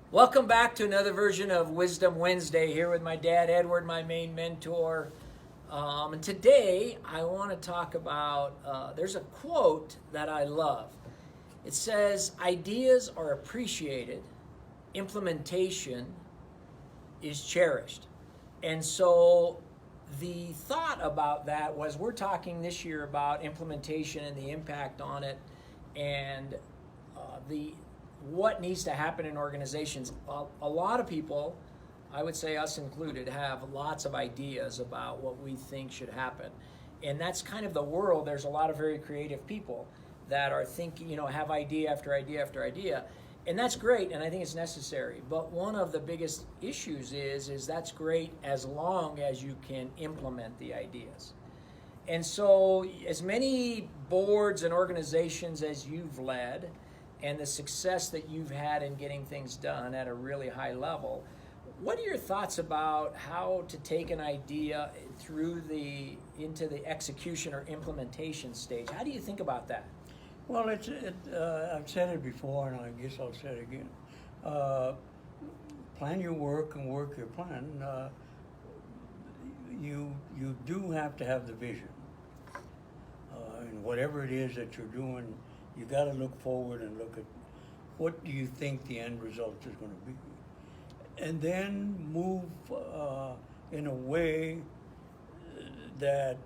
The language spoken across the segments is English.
Welcome back to another version of Wisdom Wednesday here with my dad, Edward, my main mentor. And today I want to talk about there's a quote that I love. It says, ideas are appreciated, implementation is cherished. And so the thought about that was we're talking this year about implementation and the impact on it and the what needs to happen in organizations. A lot of people, I would say us included, have lots of ideas about what we think should happen. And that's kind of the world. There's a lot of very creative people that are thinking, have idea after idea after idea. And that's great, and I think it's necessary. But one of the biggest issues is that's great as long as you can implement the ideas. And so as many boards and organizations as you've led, and the success that you've had in getting things done at a really high level, what are your thoughts about how to take an idea into the execution or implementation stage? How do you think about that? Well, I've said it before, and I guess I'll say it again. Plan your work and work your plan. You do have to have the vision, and whatever it is that you're doing, you got to look forward and look at what do you think the end result is going to be, and then move in a way that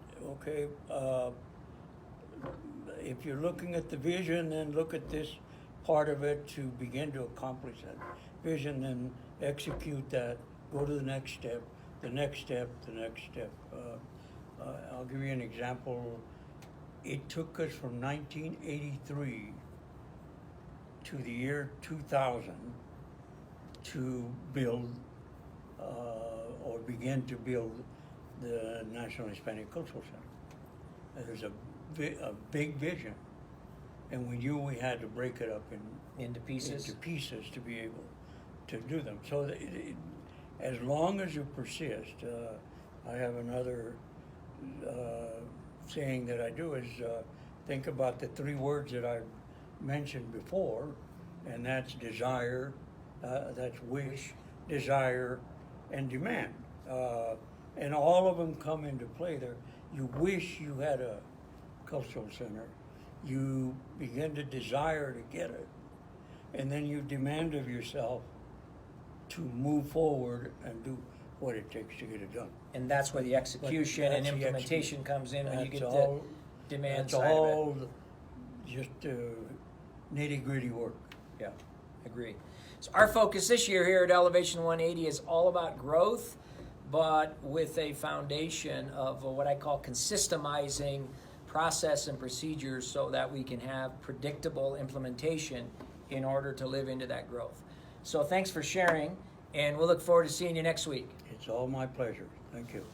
if you're looking at the vision, then look at this part of it to begin to accomplish that vision, and execute that. Go to the next step, the next step, the next step. I'll give you an example. It took us from 1983 to the year 2000 to build or begin to build the National Hispanic Cultural Center. There's a big vision, and we knew we had to break it up Into pieces to be able to do them. So as long as you persist, I have another saying that I do is think about the three words that I've mentioned before, and that's desire, that's wish, desire, and demand. And all of them come into play there. You wish you had a cultural center, you begin to desire to get it, and then you demand of yourself to move forward and do what it takes to get it done. And that's where the execution and implementation comes in, when you get the demand that's side all of it. Just nitty-gritty work. Yeah, agree. So our focus this year here at Elevation 180 is all about growth, but with a foundation of what I call consystemizing process and procedures so that we can have predictable implementation in order to live into that growth. So thanks for sharing, and we'll look forward to seeing you next week. It's all my pleasure. Thank you.